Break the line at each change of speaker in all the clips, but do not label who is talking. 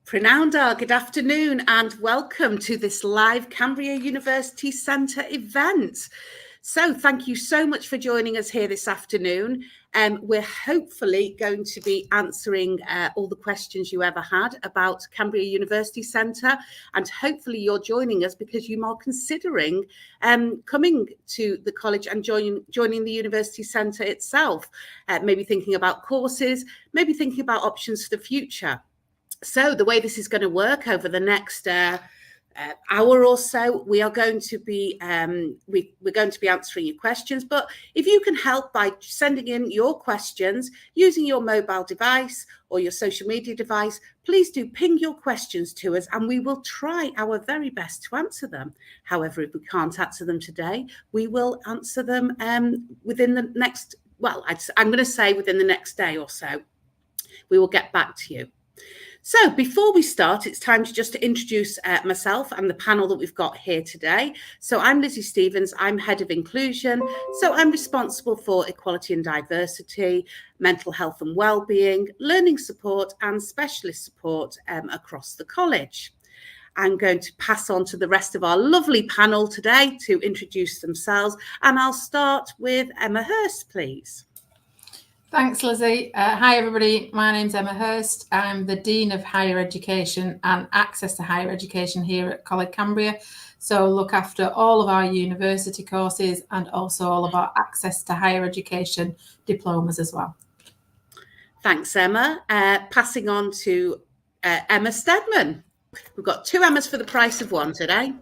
Prananda, good afternoon and welcome to this live Cambria University Centre event. So thank you so much for joining us here this afternoon. We're hopefully going to be answering all the questions you ever had about Cambria University Centre, and hopefully you're joining us because you are considering coming to the college and joining the University Centre itself, maybe thinking about courses, maybe thinking about options for the future. So the way this is going to work over the next hour or so, we are going to be we're going to be answering your questions. But if you can help by sending in your questions using your mobile device or your social media device, please do ping your questions to us and we will try our very best to answer them. However, if we can't answer them today, we will answer them within the next, I'm going to say within the next day or so. We will get back to you. So before we start, it's time to just introduce myself and the panel that we've got here today. So I'm Lizzie Stevens, I'm Head of Inclusion. So I'm responsible for equality and diversity, mental health and wellbeing, learning support and specialist support across the college. I'm going to pass on to the rest of our lovely panel today to introduce themselves. And I'll start with Emma Hurst, please.
Thanks, Lizzie. Hi, everybody. My name's Emma Hurst. I'm the Dean of Higher Education and Access to Higher Education here at College Cambria. So look after all of our university courses and also all of our access to higher education diplomas as well.
Thanks, Emma. Passing on to Emma Stedman. We've got two Emmas for the price of one today.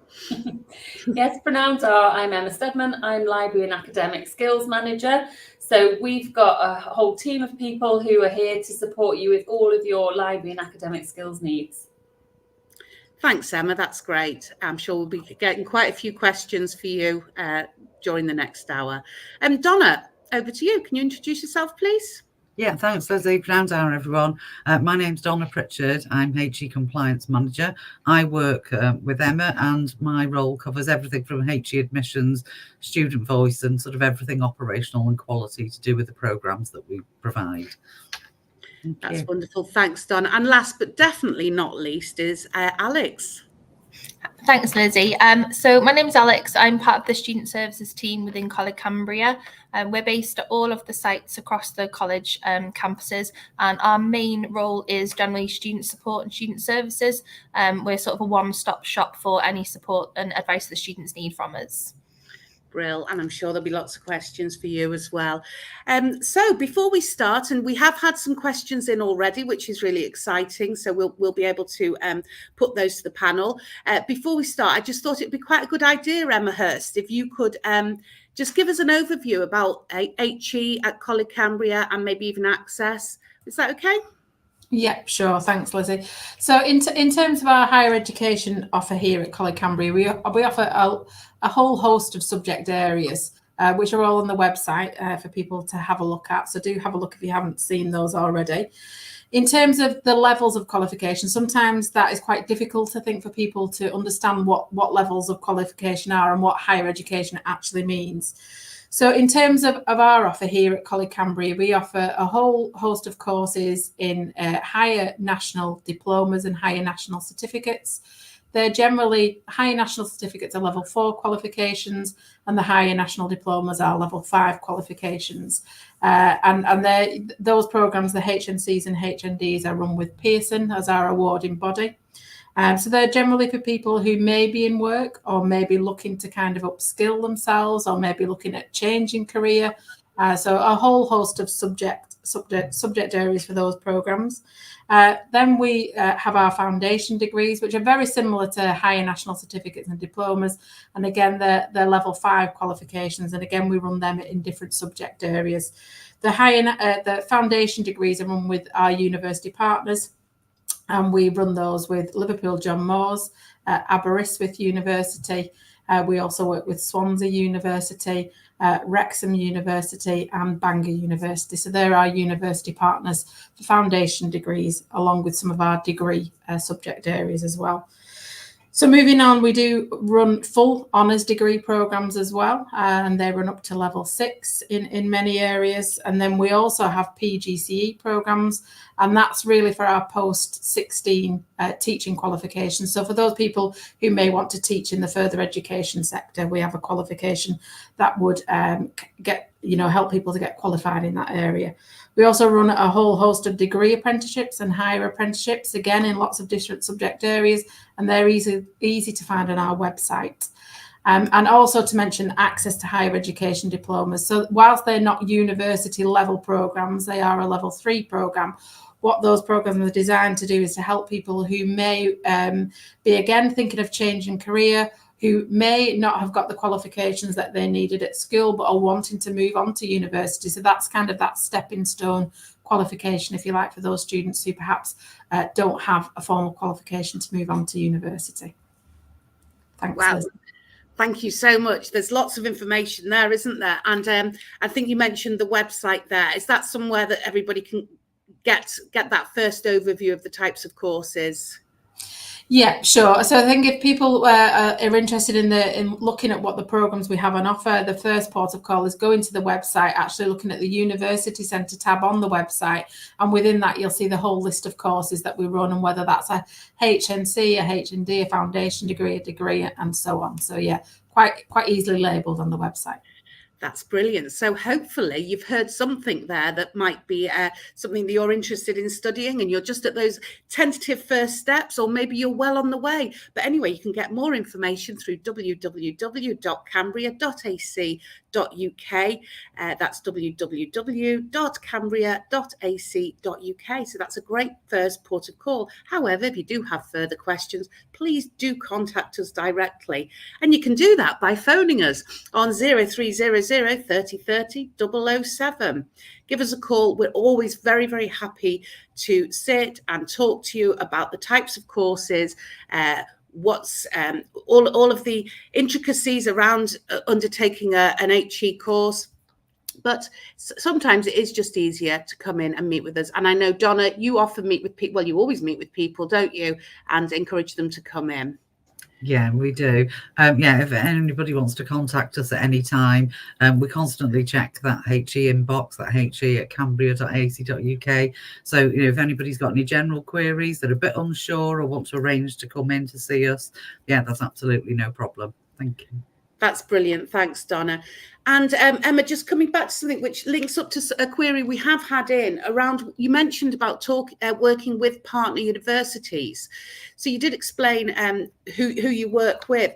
Yes, pronouns are, I'm Emma Stedman. I'm Library and Academic Skills Manager. So we've got a whole team of people who are here to support you with all of your library and academic skills needs.
Thanks, Emma. That's great. I'm sure we'll be getting quite a few questions for you during the next hour. Donna, over to you. Can you introduce yourself, please?
Yeah, thanks, Lizzie. Good down, everyone. My name's Donna Pritchard. I'm HE Compliance Manager. I work with Emma and my role covers everything from HE admissions, student voice and sort of everything operational and quality to do with the programmes that we provide.
That's wonderful. Thanks, Donna. And last but definitely not least is Alex.
Thanks, Lizzie. So my name is Alex. I'm part of the student services team within College Cambria. We're based at all of the sites across the college campuses, and our main role is generally student support and student services. We're sort of a one-stop shop for any support and advice the students need from us.
Brill, and I'm sure there'll be lots of questions for you as well. So before we start, and we have had some questions in already, which is really exciting. So we'll be able to put those to the panel. Before we start, I just thought it'd be quite a good idea, Emma Hurst, if you could just give us an overview about HE at College Cambria and maybe even Access. Is that okay?
Yeah, sure. Thanks, Lizzie. So in terms of our higher education offer here at College Cambria, we offer a whole host of subject areas, which are all on the website for people to have a look at. So do have a look if you haven't seen those already. In terms of the levels of qualification, sometimes that is quite difficult, I think, for people to understand what levels of qualification are and what higher education actually means. So in terms of our offer here at College Cambria, we offer a whole host of courses in higher national diplomas and higher national certificates. They're generally, higher national certificates are level 4 qualifications and the higher national diplomas are level 5 qualifications. And those programmes, the HNCs and HNDs, are run with Pearson as our awarding body. So they're generally for people who may be in work or maybe looking to kind of upskill themselves or maybe looking at changing career. So a whole host of subject subject areas for those programs. Then we have our foundation degrees, which are very similar to higher national certificates and diplomas. And again, they're level 5 qualifications. And again, we run them in different subject areas. The foundation degrees are run with our university partners, and we run those with Liverpool John Moores, Aberystwyth University. We also work with Swansea University, Wrexham University and Bangor University. So they're our university partners for foundation degrees, along with some of our degree subject areas as well. So moving on, we do run full honours degree programmes as well, and they run up to level 6 in many areas. And then we also have PGCE programmes, and that's really for our post-16 teaching qualifications. So for those people who may want to teach in the further education sector, we have a qualification that would help people to get qualified in that area. We also run a whole host of degree apprenticeships and higher apprenticeships, again, in lots of different subject areas, and they're easy to find on our website. And also to mention access to higher education diplomas. So whilst they're not university level programs, they are a level 3 program. What those programs are designed to do is to help people who may be, again, thinking of changing career, who may not have got the qualifications that they needed at school, but are wanting to move on to university. So that's kind of that stepping stone qualification, if you like, for those students who perhaps don't have a formal qualification to move on to university. Thanks.
Wow.
Liz.
Thank you so much. There's lots of information there, isn't there? And I think you mentioned the website there. Is that somewhere that everybody can get that first overview of the types of courses?
Yeah, sure. So I think if people are interested in looking at what the programs we have on offer, the first port of call is going to the website, actually looking at the University Centre tab on the website. And within that, you'll see the whole list of courses that we run, and whether that's a HNC, a HND, a foundation degree, a degree, and so on. So yeah, quite easily labelled on the website.
That's brilliant. So hopefully you've heard something there that might be something that you're interested in studying, and you're just at those tentative first steps, or maybe you're well on the way. But anyway, you can get more information through www.cambria.ac.uk. That's www.cambria.ac.uk. So that's a great first port of call. However, if you do have further questions, please do contact us directly. And you can do that by phoning us on 0300 30 30 007. Give us a call. We're always very, very happy to sit and talk to you about the types of courses, what's all of the intricacies around undertaking an HE course. But sometimes it is just easier to come in and meet with us. And I know, Donna, you often meet with people. Well, you always meet with people, don't you? And encourage them to come in.
Yeah, we do. If anybody wants to contact us at any time, we constantly check that HE inbox, that he@cambria.ac.uk. So, if anybody's got any general queries, that are a bit unsure or want to arrange to come in to see us, yeah, that's absolutely no problem. Thank you.
That's brilliant. Thanks, Donna. And Emma, just coming back to something which links up to a query we have had in around, you mentioned about working with partner universities. So you did explain who you work with.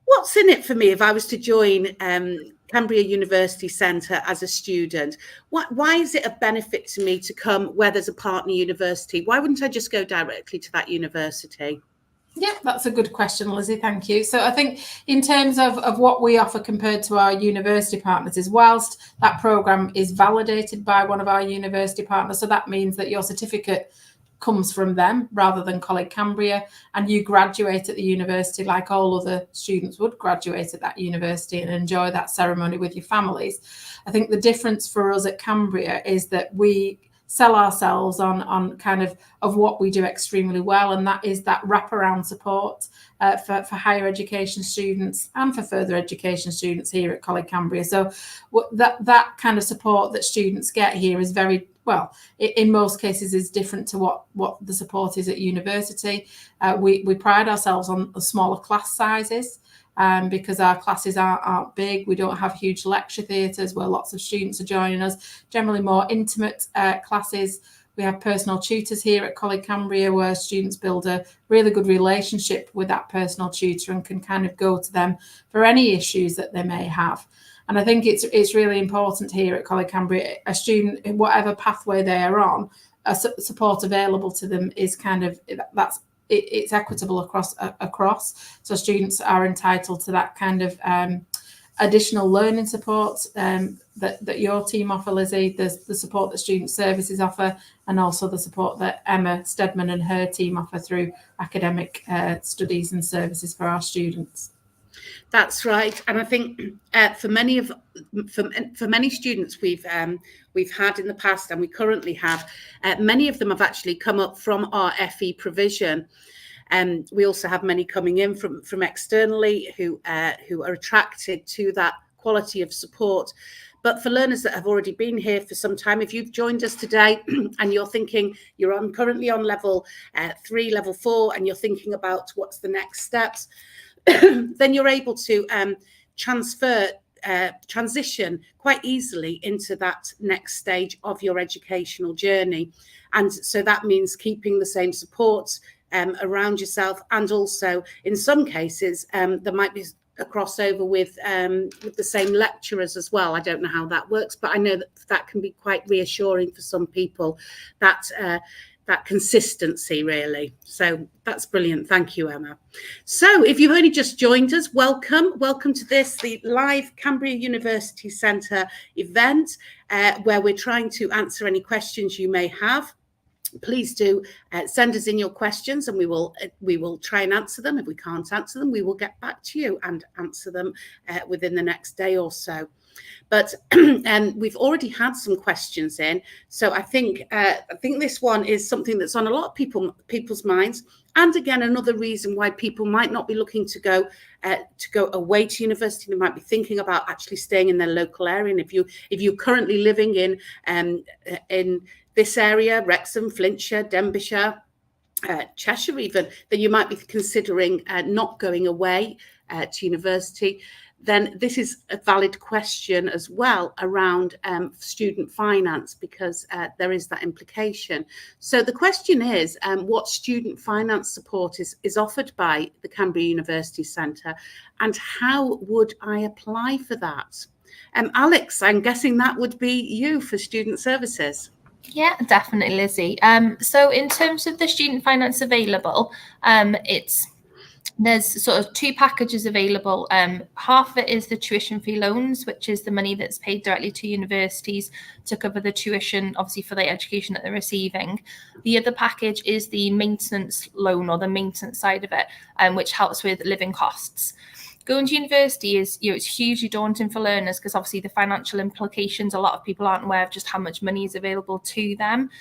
What's in it for me if I was to join Cambria University Centre as a student? Why is it a benefit to me to come where there's a partner university? Why wouldn't I just go directly to that university?
Yeah, that's a good question, Lizzie. Thank you. So I think in terms of what we offer compared to our university partners is, whilst that programme is validated by one of our university partners, so that means that your certificate comes from them rather than College Cambria, and you graduate at the university like all other students would graduate at that university and enjoy that ceremony with your families. I think the difference for us at Cambria is that we sell ourselves on kind of what we do extremely well, and that is that wraparound support for higher education students and for further education students here at College Cambria. So that kind of support that students get here is very, well, in most cases is different to what the support is at university. We pride ourselves on the smaller class sizes. Because our classes aren't big. We don't have huge lecture theatres where lots of students are joining us, generally more intimate classes. We have personal tutors here at College Cambria where students build a really good relationship with that personal tutor and can kind of go to them for any issues that they may have. And I think it's really important here at College Cambria, a student, in whatever pathway they are on, support available to them is kind of, it's equitable across. So students are entitled to that kind of additional learning support that your team offer, Lizzie, the support that Student Services offer, and also the support that Emma Steadman and her team offer through academic studies and services for our students.
That's right, and I think for many students we've had in the past, and we currently have, many of them have actually come up from our FE provision. We also have many coming in from externally who are attracted to that quality of support. But for learners that have already been here for some time, if you've joined us today and you're thinking you're currently on level 3, level 4, and you're thinking about what's the next steps, then you're able to transition quite easily into that next stage of your educational journey. And so that means keeping the same support around yourself, and also in some cases there might be a crossover with the same lecturers as well. I don't know how that works, but I know that can be quite reassuring for some people, that consistency really. So that's brilliant. Thank you, Emma. So if you've only just joined us, welcome to the live Cambria University Centre event where we're trying to answer any questions you may have. Please do send us in your questions, and we will try and answer them. If we can't answer them, we will get back to you and answer them within the next day or so. But we've already had some questions in, so I think this one is something that's on a lot of people's minds. And again, another reason why people might not be looking to go away to university. They might be thinking about actually staying in their local area. And if you're currently living in this area, Wrexham, Flintshire, Denbighshire, Cheshire even, then you might be considering not going away to university. Then this is a valid question as well around student finance, because there is that implication. So the question is, what student finance support is offered by the Cambria University Centre, and how would I apply for that? Alex, I'm guessing that would be you for Student Services.
Yeah, definitely, Lizzie. So in terms of the student finance available, there's sort of two packages available. Half of it is the tuition fee loans, which is the money that's paid directly to universities to cover the tuition, obviously, for the education that they're receiving. The other package is the maintenance loan, or the maintenance side of it, which helps with living costs. Going to university is, it's hugely daunting for learners, because obviously the financial implications, a lot of people aren't aware of just how much money is available to them.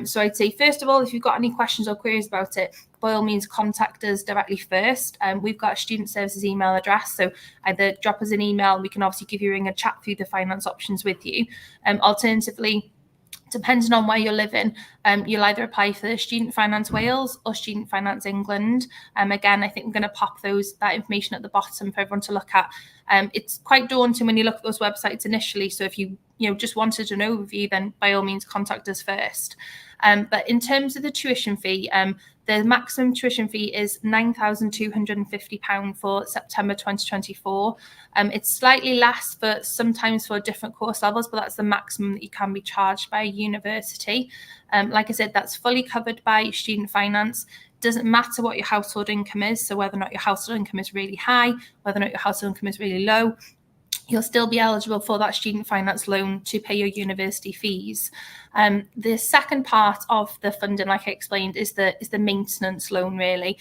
So I'd say, first of all, if you've got any questions or queries about it, by all means, contact us directly first. We've got a Student Services email address, so either drop us an email, and we can obviously give you a ring and chat through the finance options with you. Alternatively, depending on where you're living, you'll either apply for Student Finance Wales or Student Finance England. Again, I think I'm going to pop that information at the bottom for everyone to look at. It's quite daunting when you look at those websites initially, so if you just wanted an overview, then by all means contact us first. But in terms of the tuition fee, the maximum tuition fee is £9,250 for September 2024. It's slightly less sometimes for different course levels, but that's the maximum that you can be charged by a university. Like I said, that's fully covered by student finance. Doesn't matter what your household income is, so whether or not your household income is really high, whether or not your household income is really low, you'll still be eligible for that student finance loan to pay your university fees. The second part of the funding, like I explained, is the maintenance loan, really.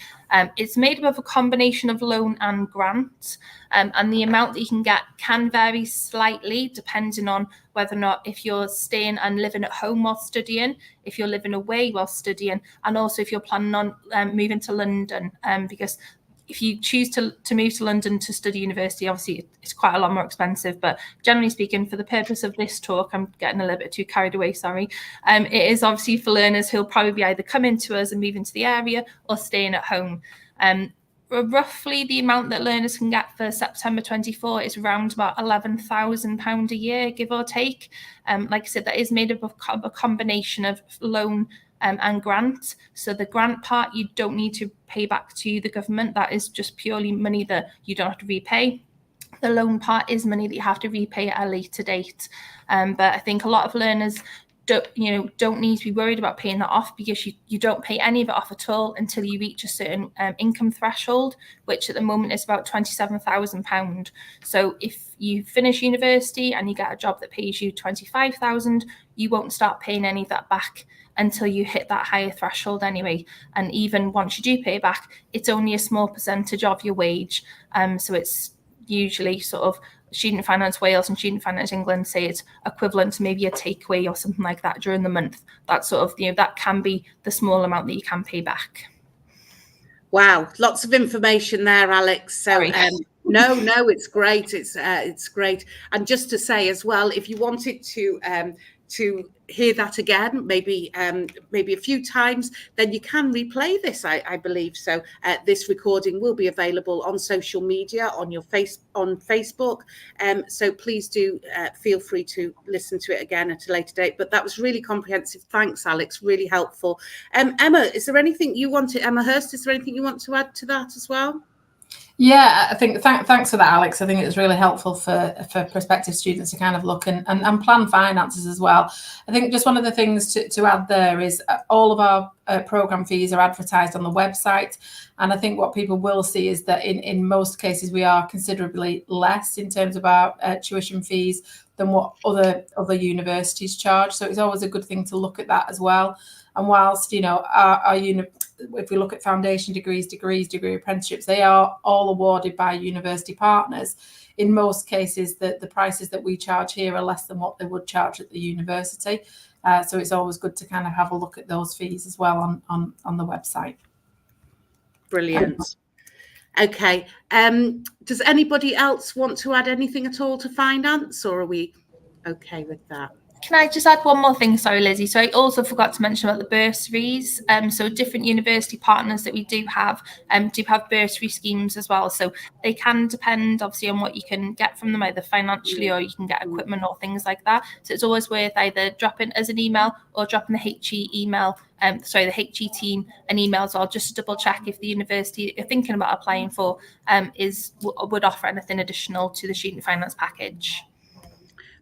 It's made up of a combination of loan and grant, and the amount that you can get can vary slightly depending on whether or not, if you're staying and living at home while studying, if you're living away while studying, and also if you're planning on moving to London, because if you choose to move to London to study university, obviously it's quite a lot more expensive. But generally speaking, for the purpose of this talk, I'm getting a little bit too carried away, sorry. It is obviously for learners who'll probably be either coming to us and move into the area or staying at home. Roughly the amount that learners can get for September 24 is around about £11,000 a year, give or take. Like I said, that is made up of a combination of loan and grant. So the grant part, you don't need to pay back to the government. That is just purely money that you don't have to repay. The loan part is money that you have to repay at a later date. But I think a lot of learners don't need to be worried about paying that off, because you don't pay any of it off at all until you reach a certain income threshold, which at the moment is about £27,000. So if you finish university and you get a job that pays you £25,000, you won't start paying any of that back until you hit that higher threshold anyway. And even once you do pay it back, it's only a small percentage of your wage. So it's usually sort of Student Finance Wales and Student Finance England say it's equivalent to maybe a takeaway or something like that during the month. That sort of, that can be the small amount that you can pay back.
Wow, lots of information there, Alex. So no, it's great. It's great. And just to say as well, if you wanted to hear that again, maybe a few times, then you can replay this, I believe. So this recording will be available on social media, on Facebook. So please do feel free to listen to it again at a later date. But that was really comprehensive. Thanks, Alex. Really helpful. Emma, is there anything you want to, Emma Hurst, is there anything you want to add to that as well?
Yeah, I think thanks for that, Alex. I think it's really helpful for prospective students to kind of look and plan finances as well. I think just one of the things to add there is all of our programme fees are advertised on the website. And I think what people will see is that in most cases, we are considerably less in terms of our tuition fees than what other universities charge. So it's always a good thing to look at that as well. And whilst, if we look at foundation degrees, degree apprenticeships, they are all awarded by university partners. In most cases, the prices that we charge here are less than what they would charge at the university. So it's always good to kind of have a look at those fees as well on the website.
Brilliant. Okay. Does anybody else want to add anything at all to finance, or are we okay with that?
Can I just add one more thing? Sorry, Lizzie. So I also forgot to mention about the bursaries. So different university partners that we do have bursary schemes as well. So they can depend obviously on what you can get from them, either financially or you can get equipment or things like that. So it's always worth either dropping us an email or dropping the HE email, the HE team an email as well, just to double check if the university you're thinking about applying for would offer anything additional to the student finance package.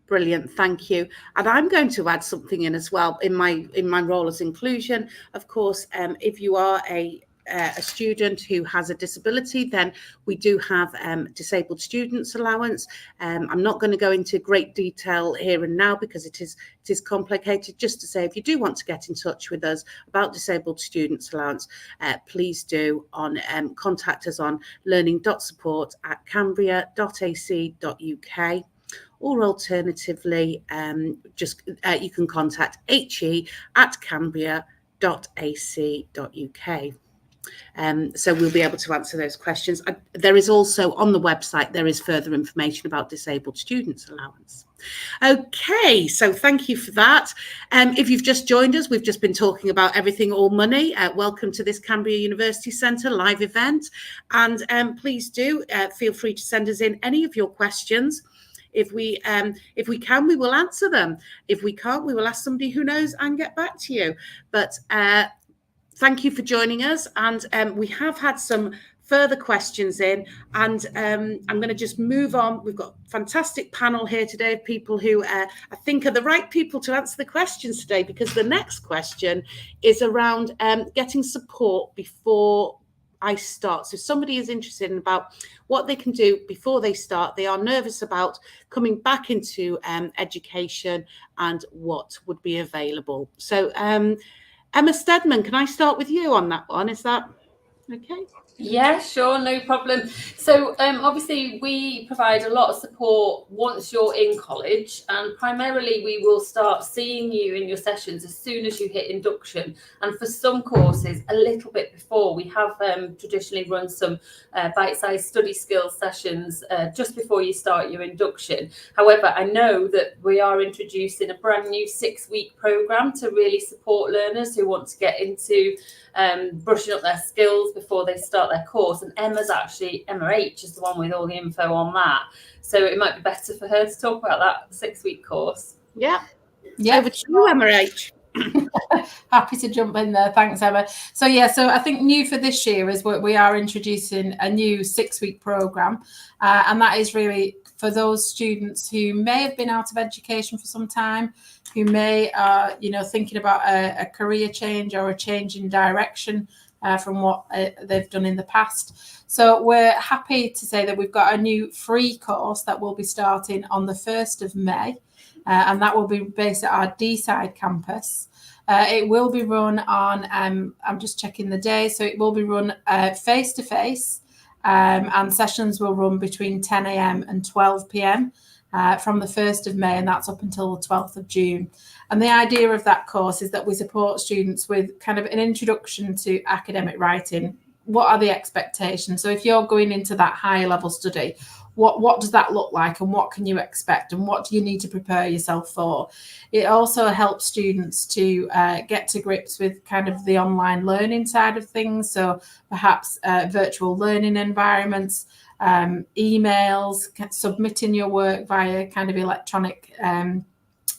Brilliant, thank you. And I'm going to add something in as well in my role as inclusion. Of course, if you are a student who has a disability, then we do have disabled students allowance. I'm not going to go into great detail here and now because it is complicated. Just to say, if you do want to get in touch with us about disabled students allowance, please do contact us on learning.support@cambria.ac.uk. Or alternatively, you can contact he@cambria.ac.uk. So we'll be able to answer those questions. There is also on the website, there is further information about disabled students allowance. Okay, so thank you for that. If you've just joined us, we've just been talking about everything all money. Welcome to this Cambria University Centre live event. And please do feel free to send us in any of your questions. If we can, we will answer them. If we can't, we will ask somebody who knows and get back to you. But thank you for joining us. And we have had some further questions in, and I'm going to just move on. We've got a fantastic panel here today of people who I think are the right people to answer the questions today, because the next question is around getting support before I start. So somebody is interested in about what they can do before they start. They are nervous about coming back into education and what would be available. So Emma Stedman, can I start with you on that one? Is that okay?
Yeah, sure, no problem. So obviously we provide a lot of support once you're in college, and primarily we will start seeing you in your sessions as soon as you hit induction, and for some courses a little bit before. We have traditionally run some bite-sized study skills sessions just before you start your induction. However, I know that we are introducing a brand new 6-week programme to really support learners who want to get into brushing up their skills before they start their course, and Emma H is the one with all the info on that, so it might be better for her to talk about that 6-week course.
Yeah, over to you, Emma H.
Happy to jump in there. Thanks, Emma. So I think new for this year is we are introducing a new 6-week programme, and that is really for those students who may have been out of education for some time, who may thinking about a career change or a change in direction from what they've done in the past. So we're happy to say that we've got a new free course that will be starting on the 1st of May, and that will be based at our D-side campus. It will be run on, I'm just checking the day, so it will be run face-to-face, and sessions will run between 10 a.m. and 12 p.m. From the 1st of May, and that's up until the 12th of June. And the idea of that course is that we support students with kind of an introduction to academic writing. What are the expectations? So if you're going into that higher level study, what does that look like, and what can you expect, and what do you need to prepare yourself for? It also helps students to get to grips with kind of the online learning side of things. So perhaps virtual learning environments, emails, submitting your work via kind of electronic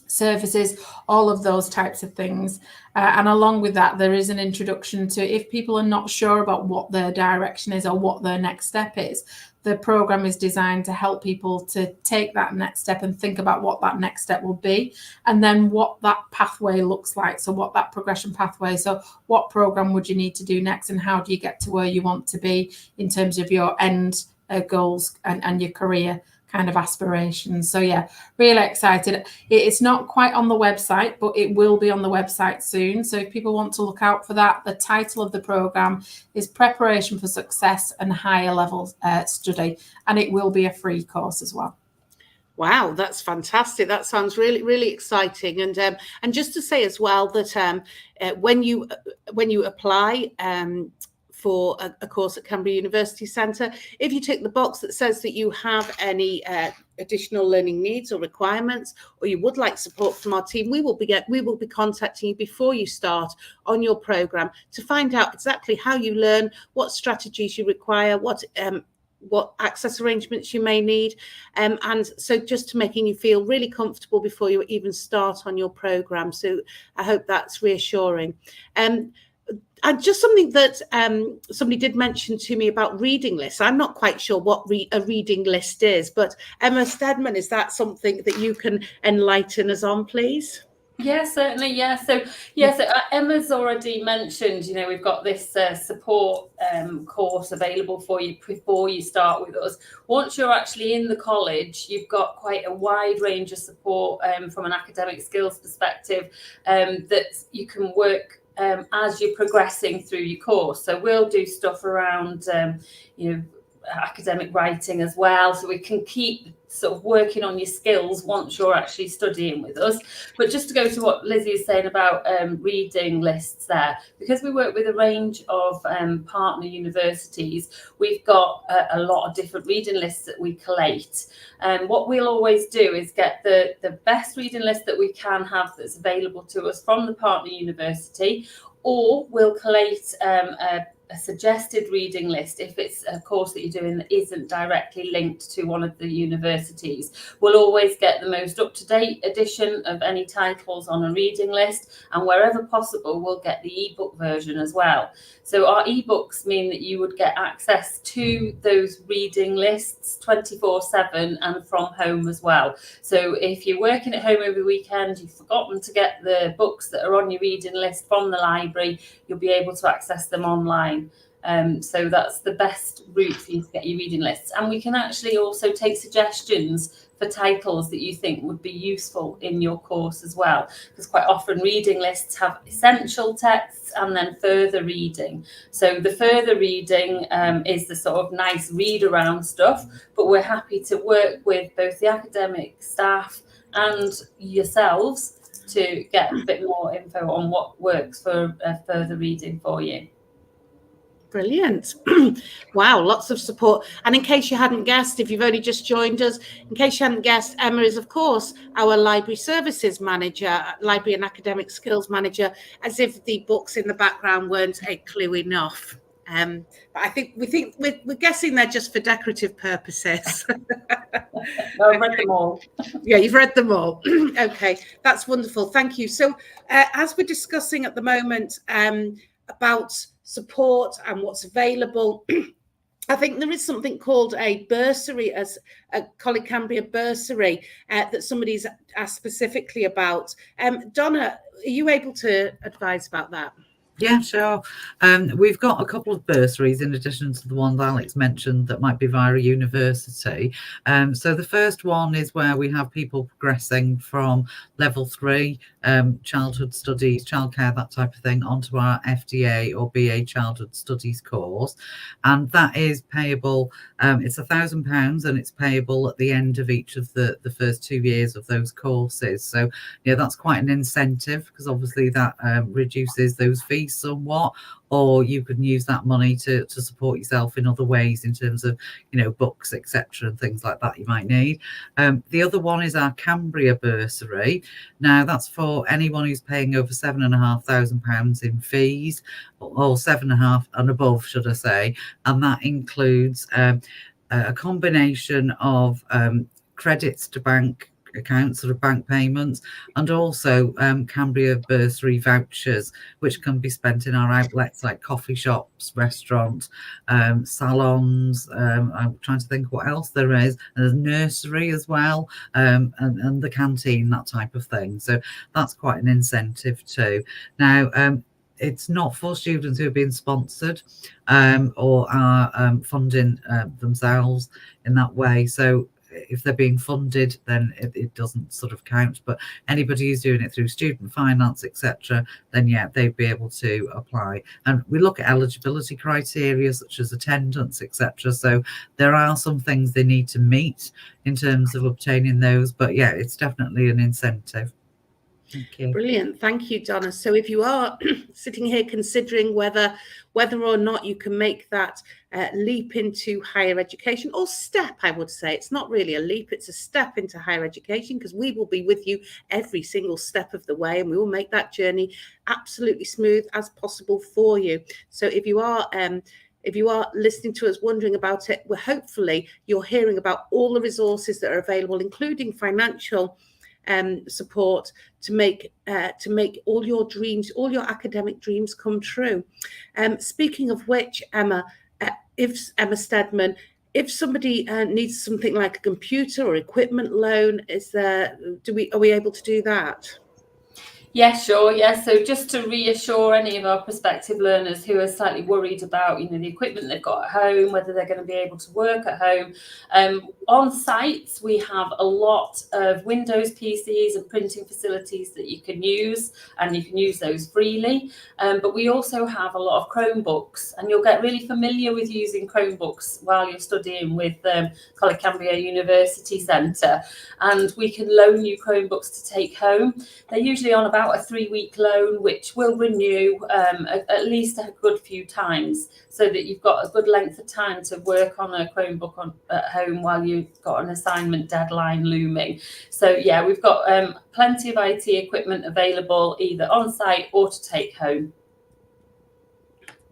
services, all of those types of things. And along with that, there is an introduction to, if people are not sure about what their direction is or what their next step is, the programme is designed to help people to take that next step and think about what that next step will be, and then what that pathway looks like. So what that progression pathway, so what programme would you need to do next, and how do you get to where you want to be in terms of your end goals and your career kind of aspirations. So really excited. It's not quite on the website, but it will be on the website soon. So if people want to look out for that, the title of the programme is Preparation for Success and Higher Level Study, and it will be a free course as well.
Wow, that's fantastic. That sounds really, really exciting. And just to say as well that when you apply for a course at Cambria University Centre, if you tick the box that says that you have any additional learning needs or requirements, or you would like support from our team, we will be contacting you before you start on your programme to find out exactly how you learn, what strategies you require, what access arrangements you may need, and so just to making you feel really comfortable before you even start on your programme. So I hope that's reassuring. And just something that somebody did mention to me about reading lists. I'm not quite sure what a reading list is, but Emma Steadman, is that something that you can enlighten us on, please?
Yeah, certainly. So Emma's already mentioned, we've got this support course available for you before you start with us. Once you're actually in the college, you've got quite a wide range of support from an academic skills perspective that you can work as you're progressing through your course. So we'll do stuff around, academic writing as well, so we can keep sort of working on your skills once you're actually studying with us. But just to go to what Lizzie is saying about reading lists there, because we work with a range of partner universities, we've got a lot of different reading lists that we collate. And what we'll always do is get the best reading list that we can have that's available to us from the partner university, or we'll collate a suggested reading list if it's a course that you're doing that isn't directly linked to one of the universities. We'll always get the most up-to-date edition of any titles on a reading list, and wherever possible we'll get the ebook version as well. So our ebooks mean that you would get access to those reading lists 24/7 and from home as well. So if you're working at home over the weekend, you've forgotten to get the books that are on your reading list from the library, you'll be able to access them online. So that's the best route for you to get your reading lists. And we can actually also take suggestions for titles that you think would be useful in your course as well, because quite often reading lists have essential texts and then further reading. So the further reading is the sort of nice read around stuff, but we're happy to work with both the academic staff and yourselves to get a bit more info on what works for further reading for you.
Brilliant. Wow, lots of support. And in case you hadn't guessed, if you've only just joined us, in case you hadn't guessed, Emma is, of course, our library services manager, library and academic skills manager, as if the books in the background weren't a clue enough. But I think we're guessing they're just for decorative purposes.
I've read them all.
Yeah, you've read them all. Okay, that's wonderful. Thank you. So as we're discussing at the moment about support and what's available, I think there is something called a bursary, as a College Cambria bursary, that somebody's asked specifically about. Donna, are you able to advise about that?
Yeah, sure. We've got a couple of bursaries in addition to the ones Alex mentioned that might be via a university. So the first one is where we have people progressing from level 3, childhood studies, childcare, that type of thing, onto our FDA or BA childhood studies course. And that is payable, it's £1,000 and it's payable at the end of each of the first 2 years of those courses. So, yeah, that's quite an incentive because obviously that reduces those fees somewhat, or you can use that money to support yourself in other ways in terms of, books, etc., and things like that you might need. The other one is our Cambria bursary. Now that's for anyone who's paying over £7,500 in fees, or 7.5 and above, should I say, and that includes a combination of credits to bank accounts, sort of bank payments, and also Cambria bursary vouchers, which can be spent in our outlets like coffee shops, restaurants, salons. I'm trying to think what else there is. And there's nursery as well, and the canteen, that type of thing. So that's quite an incentive too. Now, it's not for students who are being sponsored or are funding themselves in that way. So if they're being funded, then it doesn't sort of count. But anybody who's doing it through student finance, etc., then yeah, they'd be able to apply. And we look at eligibility criteria such as attendance, etc. So there are some things they need to meet in terms of obtaining those. But yeah, it's definitely an incentive. Thank you.
Brilliant. Thank you, Donna. So if you are sitting here considering whether or not you can make that leap into higher education, or step, I would say, it's not really a leap, it's a step into higher education, because we will be with you every single step of the way, and we will make that journey absolutely smooth as possible for you. So if you are listening to us wondering about it, well, hopefully you're hearing about all the resources that are available, including financial support to make all your dreams, all your academic dreams come true. Speaking of which, Emma Stedman, if somebody needs something like a computer or equipment loan, are we able to do that?
Yeah, sure. Yeah. So just to reassure any of our prospective learners who are slightly worried about, the equipment they've got at home, whether they're going to be able to work at home, on sites, we have a lot of Windows PCs and printing facilities that you can use, and you can use those freely. But we also have a lot of Chromebooks, and you'll get really familiar with using Chromebooks while you're studying with College Cambria University Centre. And we can loan you Chromebooks to take home. They're usually on about a 3-week loan, which will renew at least a good few times, so that you've got a good length of time to work on a Chromebook at home while you've got an assignment deadline looming. So yeah, we've got plenty of IT equipment available either on site or to take home.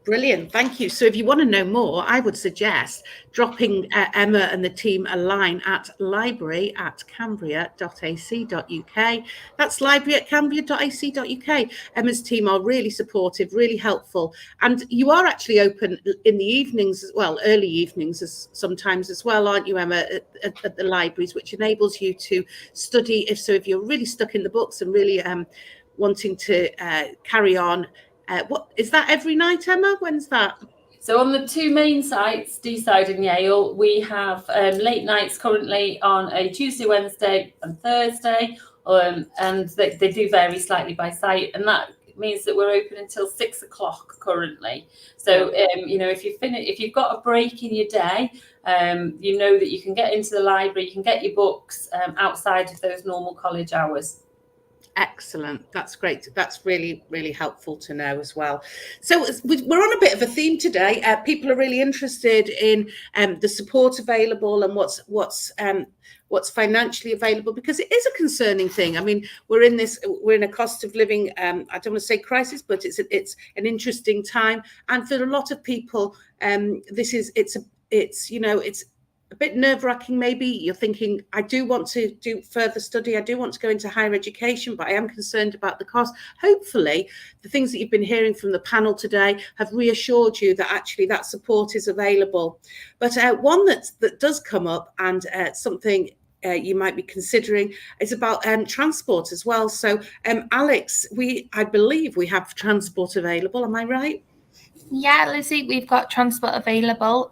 Brilliant, thank you. So if you want to know more, I would suggest dropping Emma and the team a line at library@cambria.ac.uk. That's library@cambria.ac.uk. Emma's team are really supportive, really helpful. And you are actually open in the evenings as well, early evenings sometimes as well, aren't you, Emma, at the libraries, which enables you to study if you're really stuck in the books and really wanting to carry on. What is that every night, Emma? When's that?
So on the 2 main sites, Deeside and Yale, we have late nights currently on a Tuesday, Wednesday and Thursday, and they do vary slightly by site, and that means that we're open until 6 o'clock currently. So if you've got a break in your day, you know that you can get into the library, you can get your books outside of those normal college hours.
Excellent. That's great. That's really, really helpful to know as well. So we're on a bit of a theme today. People are really interested in the support available and what's financially available, because it is a concerning thing. I mean, we're in a cost of living, I don't want to say crisis, but it's an interesting time. And for a lot of people, it's a bit nerve-wracking. Maybe you're thinking, I do want to do further study, I do want to go into higher education, but I am concerned about the cost. Hopefully the things that you've been hearing from the panel today have reassured you that actually that support is available. But one that does come up, and something you might be considering, is about transport as well. So Alex, I believe we have transport available, am I right?
Yeah, Lizzie, we've got transport available.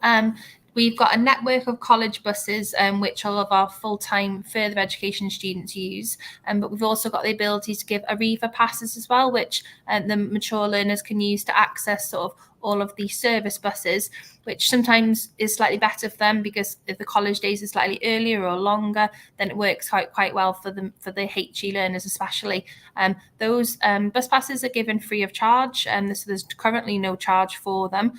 We've got a network of college buses, which all of our full-time further education students use. But we've also got the ability to give Arriva passes as well, which the mature learners can use to access sort of all of the service buses, which sometimes is slightly better for them, because if the college days are slightly earlier or longer, then it works quite well for the HE learners especially. Those bus passes are given free of charge, so there's currently no charge for them.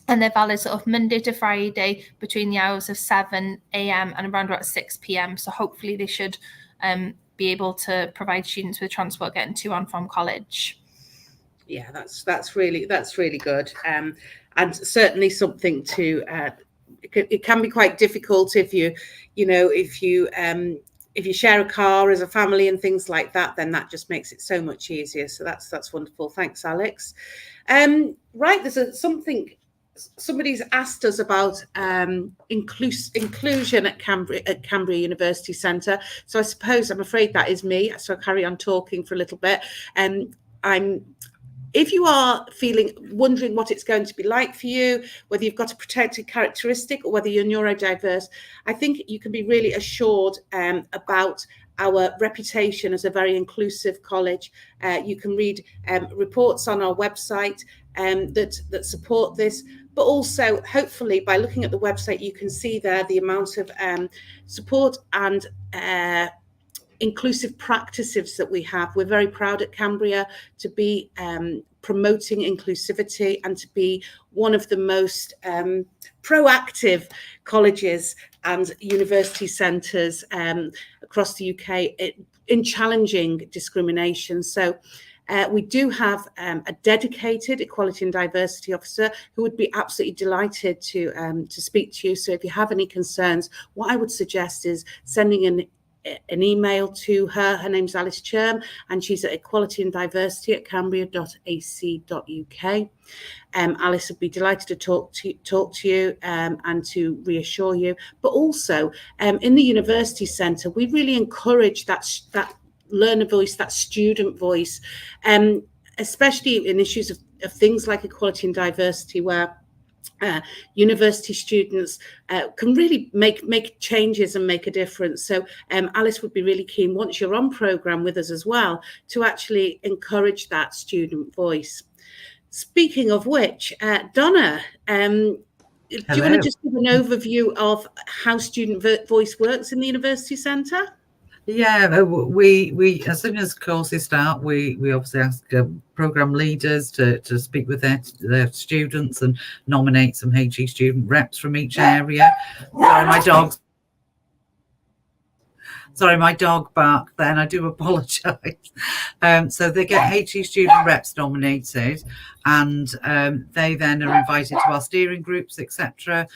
And they're valid sort of Monday to Friday between the hours of 7 a.m. and around about 6 p.m. So hopefully they should be able to provide students with transport getting to and from college.
Yeah, that's really good, and certainly something to. It can be quite difficult if you share a car as a family and things like that. Then that just makes it so much easier. So that's wonderful. Thanks, Alex. Right, there's something. Somebody's asked us about inclusion at Cambria University Centre. So I'm afraid that is me. So I'll carry on talking for a little bit. If you are wondering what it's going to be like for you, whether you've got a protected characteristic or whether you're neurodiverse, I think you can be really assured about our reputation as a very inclusive college. You can read reports on our website that support this. But also, hopefully, by looking at the website, you can see there the amount of support and inclusive practices that we have. We're very proud at Cambria to be promoting inclusivity and to be one of the most proactive colleges and university centres across the UK in challenging discrimination. So we do have a dedicated equality and diversity officer who would be absolutely delighted to speak to you. So if you have any concerns, what I would suggest is sending an email to her. Her name's Alice Cherm, and she's at equality and diversity at cambria.ac.uk. Alice would be delighted to talk to you and to reassure you. But also in the University Centre, we really encourage that learner voice, that student voice, especially in issues of things like equality and diversity, where university students can really make changes and make a difference. So Alice would be really keen, once you're on programme with us as well, to actually encourage that student voice. Speaking of which, Donna, do you want to just give an overview of how student voice works in the University Centre?
Yeah, we as soon as courses start, we obviously ask programme leaders to speak with their students and nominate some HE student reps from each area. Sorry, my dog barked then. I do apologise. So they get HE student reps nominated, and they then are invited to our steering groups, etc.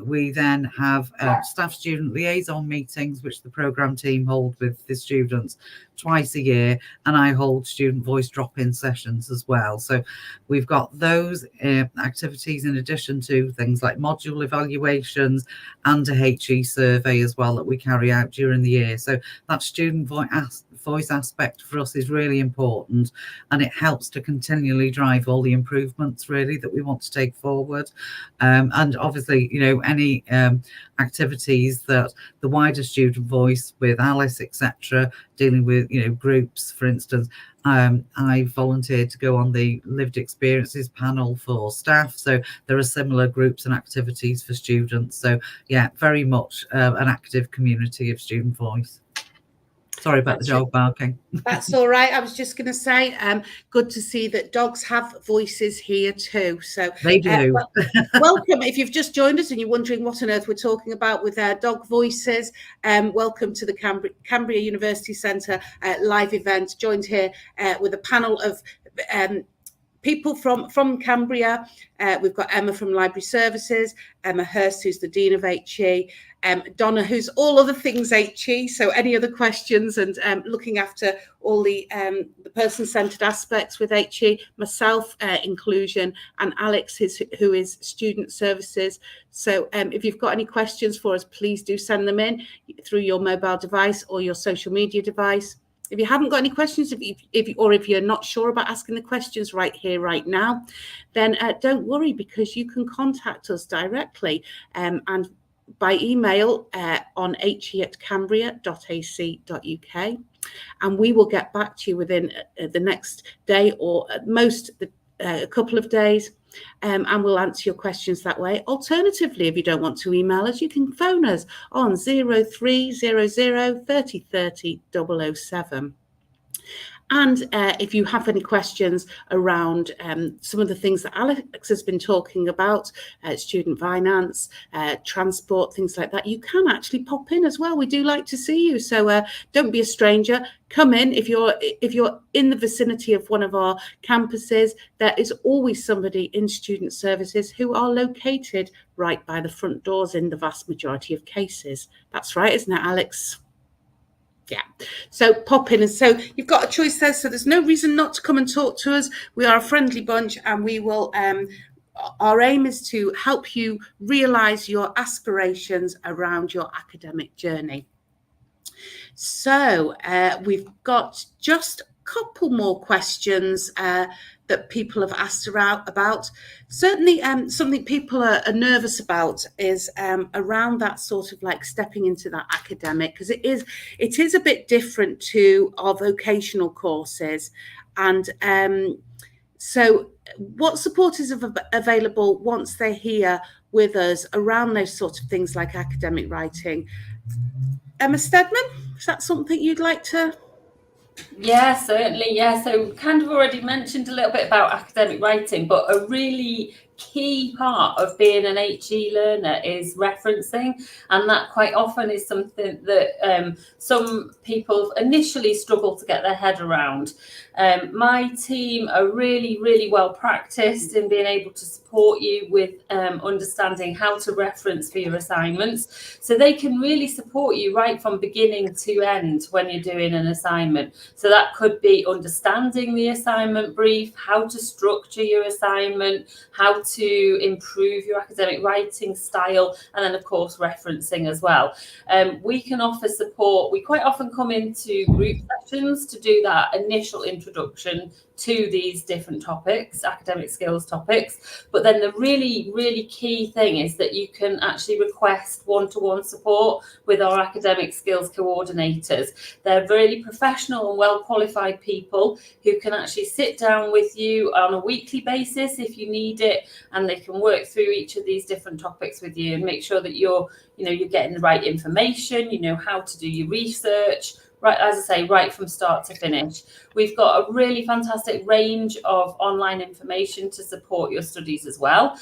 We then have staff student liaison meetings, which the programme team hold with the students twice a year, and I hold student voice drop-in sessions as well. So we've got those activities in addition to things like module evaluations and a HE survey as well that we carry out during the year. So that student voice aspect for us is really important, and it helps to continually drive all the improvements really that we want to take forward. And obviously, any activities that the wider student voice with Alice, etc., dealing with groups, for instance, I volunteered to go on the lived experiences panel for staff, so there are similar groups and activities for students. So yeah, very much an active community of student voice. Sorry about the dog barking.
That's all right. I was just going to say, good to see that dogs have voices here too. So
They do.
Welcome. If you've just joined us and you're wondering what on earth we're talking about with dog voices, welcome to the Cambria University Centre live event. Joined here with a panel of people from Cambria. We've got Emma from Library Services, Emma Hurst, who's the Dean of HE, Donna, who's all other things HE, so any other questions, and looking after all the person-centred aspects with HE, myself, inclusion, and Alex, who is Student Services. So if you've got any questions for us, please do send them in through your mobile device or your social media device. If you haven't got any questions, if you're not sure about asking the questions right here, right now, then don't worry, because you can contact us directly and by email on he@cambria.ac.uk, and we will get back to you within the next day, or at most a couple of days, and we'll answer your questions that way. Alternatively, if you don't want to email us, you can phone us on 0300 30 30 007. And if you have any questions around some of the things that Alex has been talking about, student finance, transport, things like that, you can actually pop in as well. We do like to see you, so don't be a stranger. Come in. If you're in the vicinity of one of our campuses, there is always somebody in student services who are located right by the front doors in the vast majority of cases. That's right, isn't it, Alex? Yeah, so pop in. And so you've got a choice there, so there's no reason not to come and talk to us. We are a friendly bunch, and we will our aim is to help you realise your aspirations around your academic journey. So we've got just a couple more questions that people have asked about. Certainly something people are nervous about is around that sort of like stepping into that academic, because it is a bit different to our vocational courses. And so what support is available once they're here with us around those sort of things like academic writing? Emma Stedman, is that something you'd like to?
Yeah, certainly. Yeah, so kind of already mentioned a little bit about academic writing, but a really key part of being an HE learner is referencing, and that quite often is something that some people initially struggle to get their head around. My team are really, really well practiced in being able to support you with understanding how to reference for your assignments, so they can really support you right from beginning to end when you're doing an assignment. So that could be understanding the assignment brief, how to structure your assignment, how to improve your academic writing style, and then of course referencing as well. We can offer support. We quite often come into group sessions to do that initial introduction to these different topics, academic skills topics. But then the really, really key thing is that you can actually request one-to-one support with our academic skills coordinators. They're really professional and well qualified people who can actually sit down with you on a weekly basis if you need it, and they can work through each of these different topics with you and make sure that you're getting the right information, you know how to do your research, right, as I say, right from start to finish. We've got a really fantastic range of online information to support your studies as well.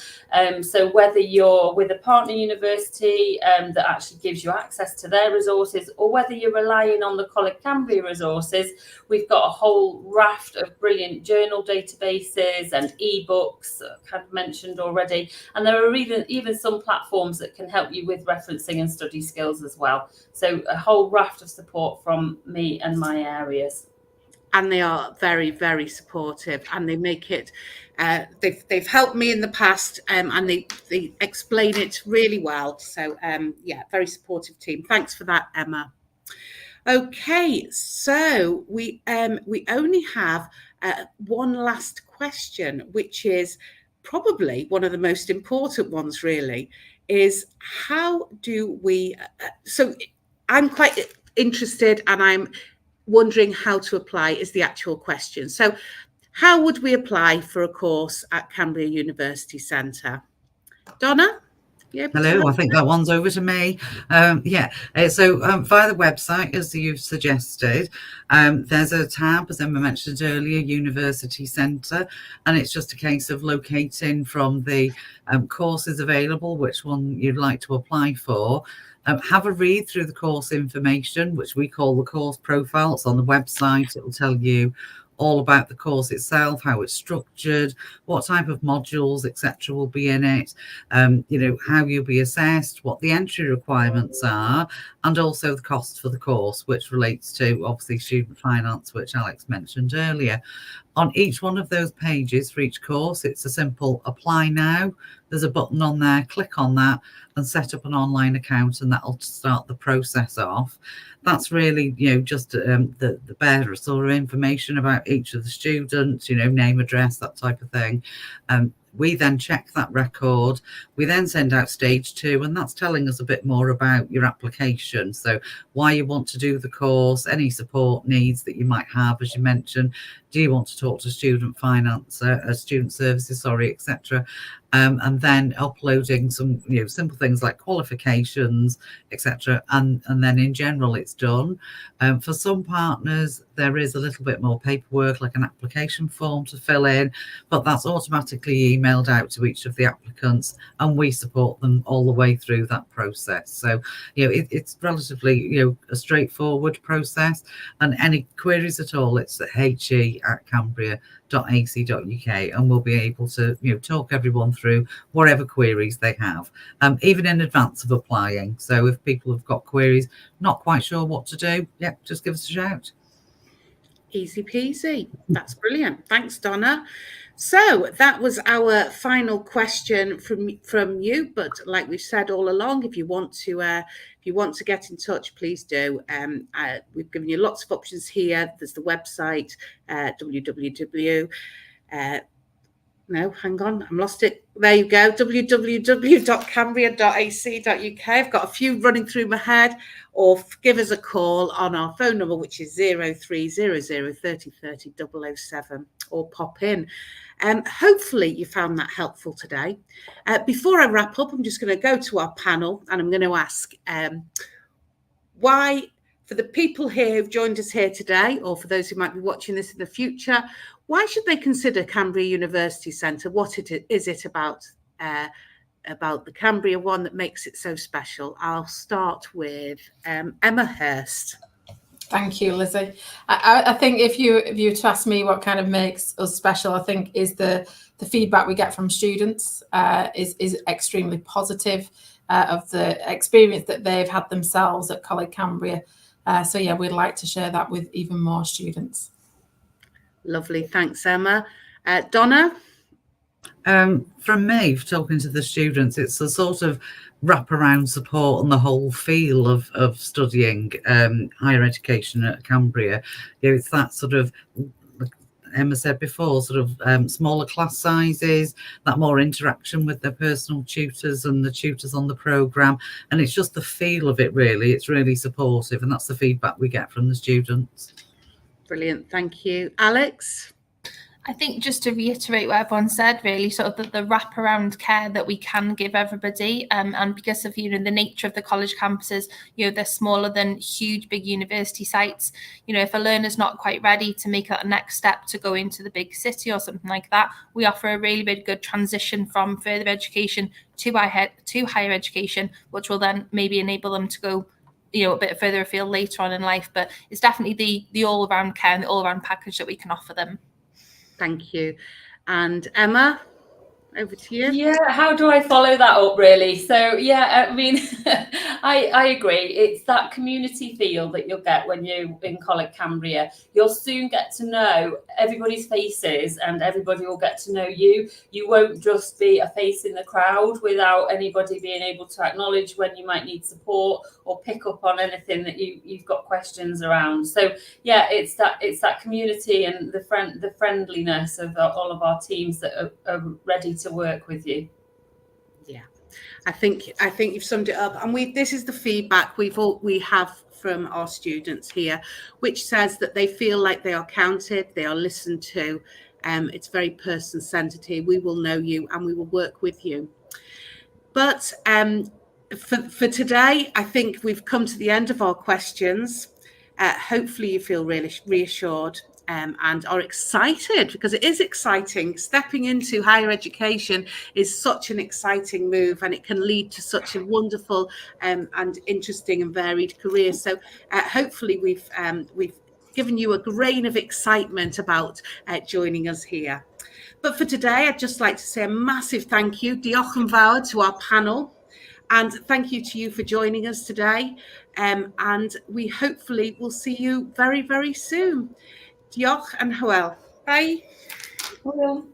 So whether you're with a partner university that actually gives you access to their resources, or whether you're relying on the College Cambria resources, we've got a whole raft of brilliant journal databases and ebooks, kind of mentioned already. And there are even some platforms that can help you with referencing and study skills as well. So a whole raft of support from me and my areas.
And they are very, very supportive, and they make it, they've helped me in the past, and they explain it really well. So yeah, very supportive team. Thanks for that, Emma. Okay, so we only have one last question, which is probably one of the most important ones, really, is how do we, so I'm quite interested, and I'm wondering how to apply is the actual question. So how would we apply for a course at Cambria University Centre? Donna? Yeah.
Hello, I think that one's over to me. So via the website, as you've suggested, there's a tab, as Emma mentioned earlier, University Centre, and it's just a case of locating from the courses available which one you'd like to apply for. Have a read through the course information, which we call the course profile. It's on the website. It will tell you all about the course itself, how it's structured, what type of modules, etc. will be in it, how you'll be assessed, what the entry requirements are, and also the cost for the course, which relates to obviously student finance, which Alex mentioned earlier. On each one of those pages for each course, it's a simple apply now. There's a button on there, click on that and set up an online account, and that'll start the process off. That's really, just the bare sort of information about each of the students, name, address, that type of thing. We then check that record. We then send out stage 2, and that's telling us a bit more about your application. So why you want to do the course, any support needs that you might have, as you mentioned. Do you want to talk to student finance, student services, etc. And then uploading some simple things like qualifications, etc. And then in general it's done. For some partners there is a little bit more paperwork, like an application form to fill in, but that's automatically emailed out to each of the applicants, and we support them all the way through that process. So it's relatively a straightforward process, and any queries at all, it's at he@cambria.ac.uk, and we'll be able to talk everyone through whatever queries they have, even in advance of applying. So if people have got queries, not quite sure what to do, just give us a shout.
Easy peasy. That's brilliant. Thanks, Donna. So that was our final question from you. But like we've said all along, if you want to get in touch, please do. We've given you lots of options here. There's the website, no, hang on, I'm lost it. There you go, www.cambria.ac.uk. I've got a few running through my head, or give us a call on our phone number, which is 0300 30 30 007, or pop in. Hopefully you found that helpful today. Before I wrap up, I'm just going to go to our panel, and I'm going to ask why, for the people here who've joined us here today, or for those who might be watching this in the future, why should they consider Cambria University Centre? What is it about the Cambria one that makes it so special? I'll start with Emma Hurst.
Thank you, Lizzie. I think if you to ask me what kind of makes us special, I think is the feedback we get from students is extremely positive of the experience that they've had themselves at College Cambria. So we'd like to share that with even more students.
Lovely, thanks, Emma. Donna?
From me, talking to the students, it's a sort of wraparound support on the whole feel of studying higher education at Cambria. It's that sort of, like Emma said before, sort of smaller class sizes, that more interaction with their personal tutors and the tutors on the programme, and it's just the feel of it, really. It's really supportive, and that's the feedback we get from the students.
Brilliant, thank you. Alex?
I think just to reiterate what everyone said, really, sort of the wraparound care that we can give everybody, and because of the nature of the college campuses, they're smaller than huge big university sites. If a learner's not quite ready to make that next step to go into the big city or something like that, we offer a really good transition from further education to higher education, which will then maybe enable them to go a bit further afield later on in life. But it's definitely the all-around care and the all-around package that we can offer them.
Thank you. And Emma, over to you.
Yeah, how do I follow that up, really? So I mean, I agree. It's that community feel that you'll get when you're in College Cambria. You'll soon get to know everybody's faces, and everybody will get to know you. You won't just be a face in the crowd without anybody being able to acknowledge when you might need support or pick up on anything that you've got questions around. So it's that community and the friendliness of all of our teams that are ready to work with you.
I think you've summed it up, and this is the feedback we have from our students here, which says that they feel like they are counted, they are listened to. It's very person-centered here. We will know you and we will work with you. But for today, I think we've come to the end of our questions. Hopefully you feel really reassured and are excited, because it is exciting. Stepping into higher education is such an exciting move, and it can lead to such a wonderful and interesting and varied career. So hopefully we've given you a grain of excitement about joining us here. But for today, I'd just like to say a massive thank you, diolch yn fawr, to our panel. And thank you to you for joining us today. And we hopefully will see you very, very soon. Diolch and hwyl. Bye.
Hwyl.